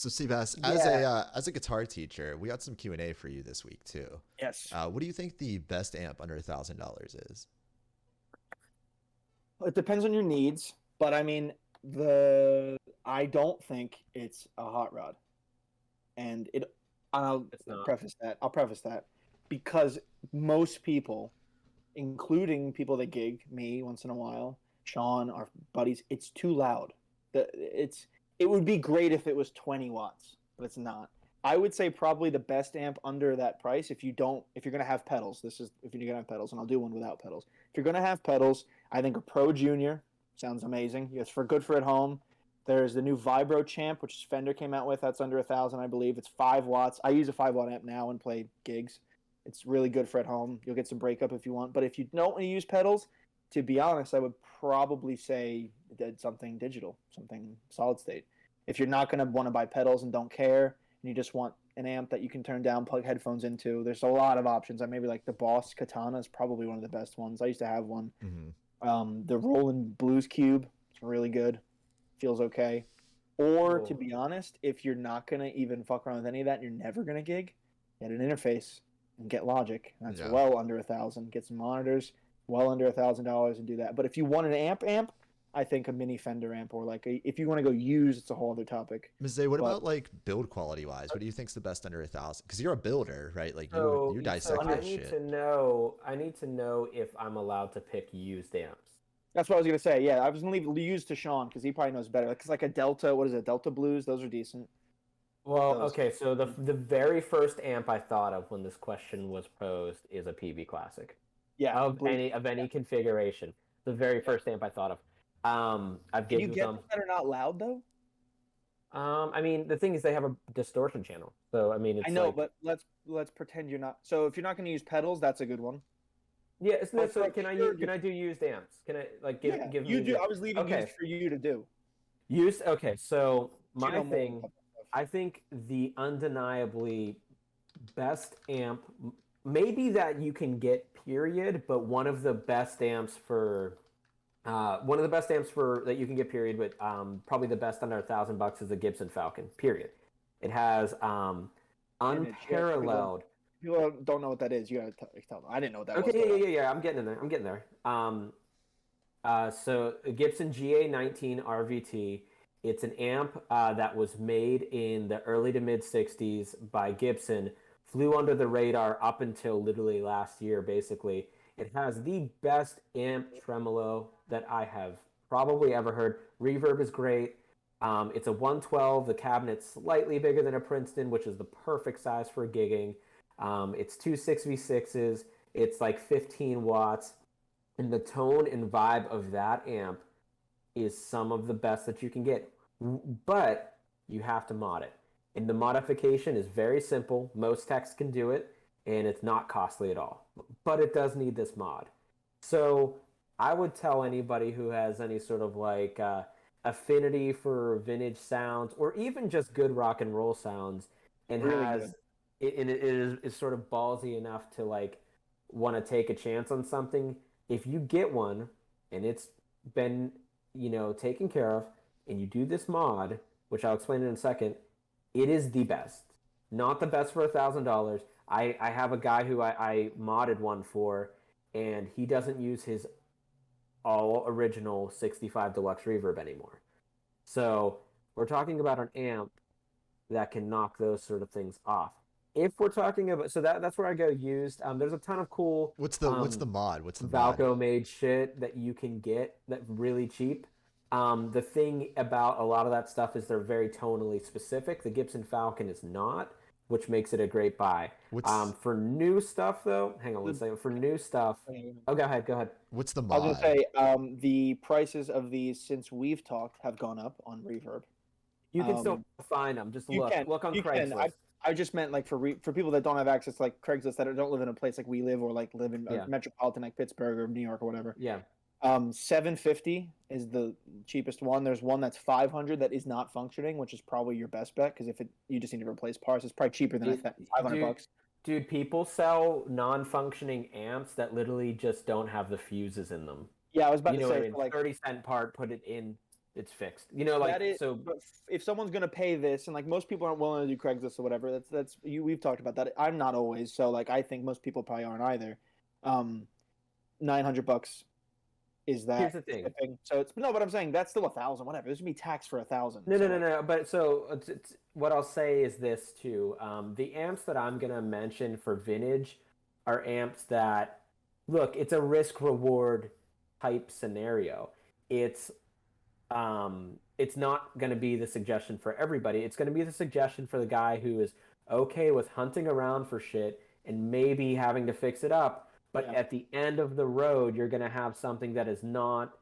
So, Seabass, Yeah. as a guitar teacher, we got some Q&A for you this week too. Yes. What do you think the best amp under $1,000 is? It depends on your needs, but I mean the I don't think it's a hot rod. And it I'll It's not. preface that. I'll preface that because most people, including people that gig, me once in a while, Shawn, our buddies, it's too loud. It would be great if it was 20 watts, but it's not. I would say probably the best amp under that price if you're gonna have pedals. This is if you're gonna have pedals, and I'll do one without pedals. If you're gonna have pedals, I think a Pro Junior sounds amazing. It's for good for at home. There's the new Vibro Champ, which Fender came out with. That's under 1,000, I believe. It's 5 watts. I use a 5 watt amp now and play gigs. It's really good for at home. You'll get some breakup if you want. But if you don't want to use pedals, to be honest, I would probably say something digital, something solid state. If you're not going to want to buy pedals and don't care, and you just want an amp that you can turn down, plug headphones into, there's a lot of options. I maybe like the Boss Katana is probably one of the best ones. I used to have one. Hmm. The Roland Blues Cube, it's really good. Feels okay. Or to Cool. be honest, if you're not gonna even fuck around with any of that, and you're never gonna gig, get an interface and get Logic. That's Yeah. well under 1,000. Get some monitors, well under $1,000, and do that. But if you want an amp, I think a mini Fender amp or if you want to go use, it's a whole other topic. Ms. Zay, what But about like build quality wise? What do you think's the best under 1,000? Because you're a builder, right? Like you So dissect I this need shit. to know. I need to know if I'm allowed to pick used amps. that's what I was gonna say. Yeah, I was gonna leave used to Shawn because he probably knows better. Because like a Delta, what is it? Delta Blues, those are decent. Well, Those. okay. So the very first amp I thought of when this question was posed is a PB Classic Yeah, of Blues. any configuration. The very first amp I thought of. I've Can you gigged with get them. them that are not loud though? I mean, the thing is, they have a distortion channel. So I mean, it's I know, like, but let's pretend you're not. So if you're not gonna use pedals, that's a good one. yeah. Isn't But that so? for Can I pure can I do used amps? Can I like Yeah, give you me do. I was leaving okay used for you to do. used? Okay, so You my know more thing. about that stuff. I think the undeniably best amp, maybe that you can get, period, but one of the best amps for, that you can get, period, but probably the best under $1,000 is the Gibson Falcon, period. It has Image, yeah, unparalleled. people don't know what that is. You gotta tell them. I didn't know what that Okay, was. Till now. yeah. I'm getting in there. I'm getting there. So Gibson GA19 RVT. It's an amp that was made in the early to mid '60s by Gibson. Flew under the radar up until literally last year, basically. It has the best amp tremolo that I have probably ever heard. Reverb is great. It's a 112. The cabinet's slightly bigger than a Princeton, which is the perfect size for gigging. It's two 6v6s. It's like 15 watts. And the tone and vibe of that amp is some of the best that you can get. But you have to mod it. And the modification is very simple. Most techs can do it, and it's not costly at all. But it does need this mod. So I would tell anybody who has any sort of like affinity for vintage sounds or even just good rock and roll sounds and Really has good. it is sort of ballsy enough to like want to take a chance on something. If you get one and it's been, taken care of, and you do this mod, which I'll explain in a second, it is the best. Not the best for $1,000. I have a guy who I modded one for, and he doesn't use his all original 65 Deluxe Reverb anymore. So we're talking about an amp that can knock those sort of things off. If we're talking about, so that's where I go used. There's a ton of cool What's the mod? What's the mod? Valco made shit that you can get that really cheap. The thing about a lot of that stuff is they're very tonally specific. The Gibson Falcon is not, which makes it a great buy. What's For new stuff though, hang on one second. For new stuff, oh, go ahead, go ahead. what's the I was mod? gonna say the prices of these since we've talked have gone up on Reverb. You can still find them. Just You look, can look on you can. Craigslist. I just meant like for people that don't have access to like Craigslist that don't live in a place like we live or like live in Yeah. a metropolitan like Pittsburgh or New York or whatever. Yeah. 750 is the cheapest one. There's one that's 500 that is not functioning, which is probably your best bet because you just need to replace parts, it's probably cheaper than Dude, 500 bucks. Dude, people sell non-functioning amps that literally just don't have the fuses in them. Yeah, I was about You to know what I say mean? for like 30-cent part, put it in. it's fixed. You know, like That is, so. but if someone's gonna pay this, and like most people aren't willing to do Craigslist or whatever, that's you. We've talked about that. I'm not always, so like I think most people probably aren't either. Um, $900 is Here's that the thing. shipping. So it's no, but I'm saying that's still 1,000. Whatever. There's gonna be tax for 1,000. No, So no, no, like, no. But so what I'll say is this too. The amps that I'm gonna mention for vintage are amps that look. It's a risk reward type scenario. It's it's not going to be the suggestion for everybody. It's going to be the suggestion for the guy who is okay with hunting around for shit and maybe having to fix it up. But yeah, at the end of the road, you're going to have something that is not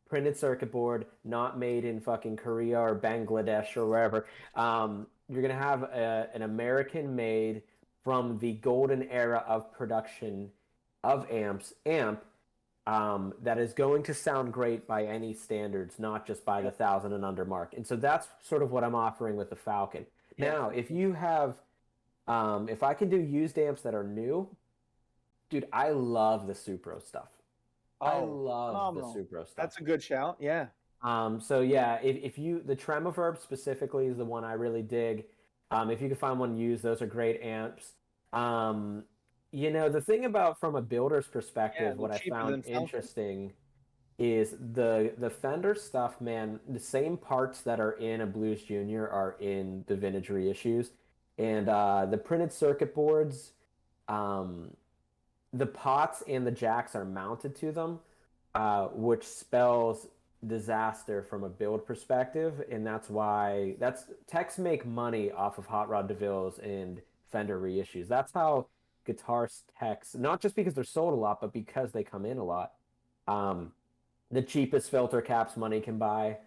printed circuit board, not made in fucking Korea or Bangladesh or wherever. You're going to have an American made from the golden era of production of amp that is going to sound great by any standards, not just by the 1,000 and under mark. And so that's sort of what I'm offering with the Falcon. yeah. Now, if you have, if I can do used amps that are new, dude, I love the Supro stuff. I Oh, love the phenomenal. Supro stuff. That's a good shout. Yeah. So yeah, if you the Tremaverb specifically is the one I really dig. If you can find one used, those are great amps. Um, you know, the thing about from a builder's Yeah, perspective, they're what I cheaper found than Falcon. interesting is the Fender stuff, man. The same parts that are in a Blues Junior are in the vintage reissues, and the printed circuit boards, um, the pots and the jacks are mounted to them, which spells disaster from a build perspective, and that's why that's techs make money off of Hot Rod DeVille's and Fender reissues. That's how guitar techs, not just because they're sold a lot, but because they come in a lot. Um, the cheapest filter caps money can buy.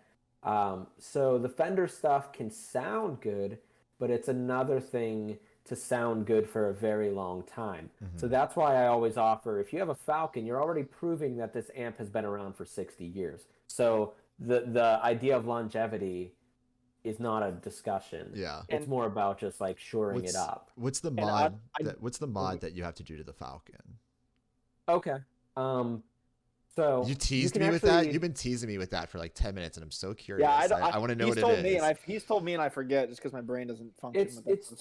So the Fender stuff can sound good, but it's another thing to sound good for a very long time. So Mm-hmm. that's why I always offer if you have a Falcon, you're already proving that this amp has been around for 60 years. So the idea of longevity is not a discussion. Yeah. It's And more about just like shoring it What's up. what's the and mod I what's the mod that you have to do to the Falcon? Okay. Um, You so you teased can me with that. You've actually been teasing me with that for like 10 minutes, and I'm so yeah, curious. I want to know he's what it told me is. he's told me and I forget just because my brain doesn't function with that it's stuff.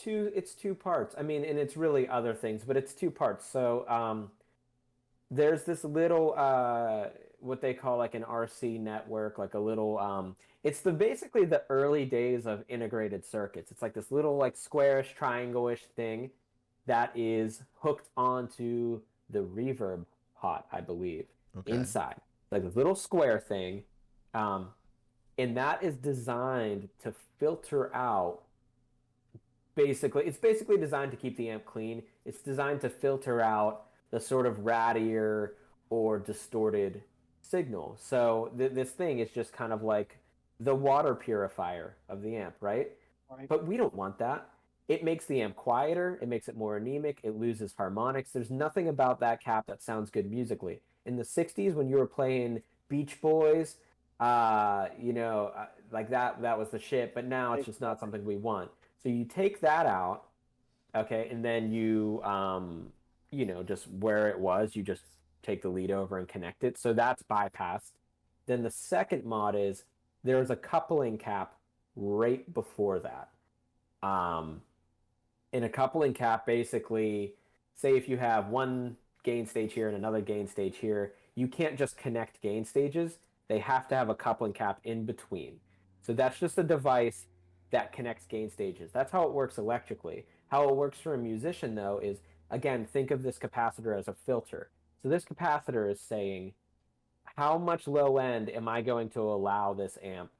two parts. I mean, and it's really other things, but it's two parts. So there's this little what they call like an RC network, like a little it's the basically the early days of integrated circuits. It's like this little like squarish triangle-ish thing that is hooked onto the reverb pot, I believe, Okay. inside. Like this little square thing. Um, and that is designed to filter out basically it's basically designed to keep the amp clean. It's designed to filter out the sort of rattier or distorted signal. So this thing is just kind of like the water purifier of the amp, right? Right. But we don't want that. It makes the amp quieter, it makes it more anemic, it loses harmonics. There's nothing about that cap that sounds good musically. In the 60s when you were playing Beach Boys, like that was the shit, but now it's just not something we want. So you take that out, okay, and then just where it was, you just take the lead over and connect it. So that's bypassed. Then the second mod is there's a coupling cap right before that. Um, in a coupling cap, basically, say if you have one gain stage here and another gain stage here, you can't just connect gain stages. They have to have a coupling cap in between. So that's just a device that connects gain stages. That's how it works electrically. How it works for a musician, though, is again, think of this capacitor as a filter. So this capacitor is saying, how much low end am I going to allow this amp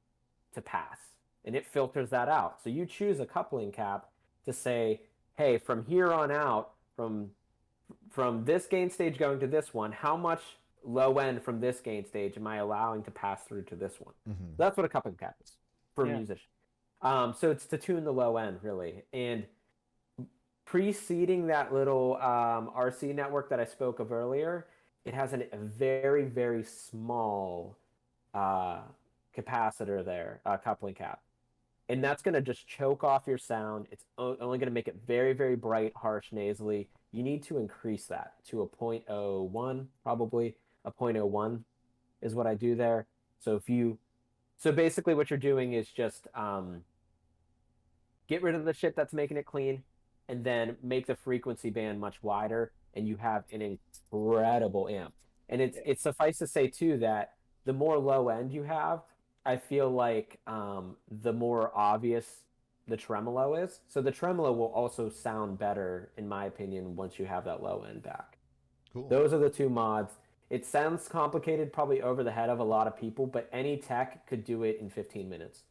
to pass? And it filters that out. So you choose a coupling cap to say, hey, from here on out, from this gain stage going to this one, how much low end from this gain stage am I allowing to pass through to this one? Mm-hmm. That's what a coupling cap is for a Yeah. musician. So it's to tune the low end, really. And preceding that little RC network that I spoke of earlier, it has a very, very small capacitor there, coupling cap. And that's going to just choke off your sound. It's only going to make it very, very bright, harsh, nasally. You need to increase that to a 0.01, probably. A 0.01 is what I do there. So if you So basically, what you're doing is just get rid of the shit that's making it clean, and then make the frequency band much wider, and you have an incredible amp. And it's suffice to say too that the more low end you have, I feel like the more obvious the tremolo is. So the tremolo will also sound better, in my opinion, once you have that low end back. Cool. Those are the two mods. It sounds complicated, probably over the head of a lot of people, but any tech could do it in 15 minutes.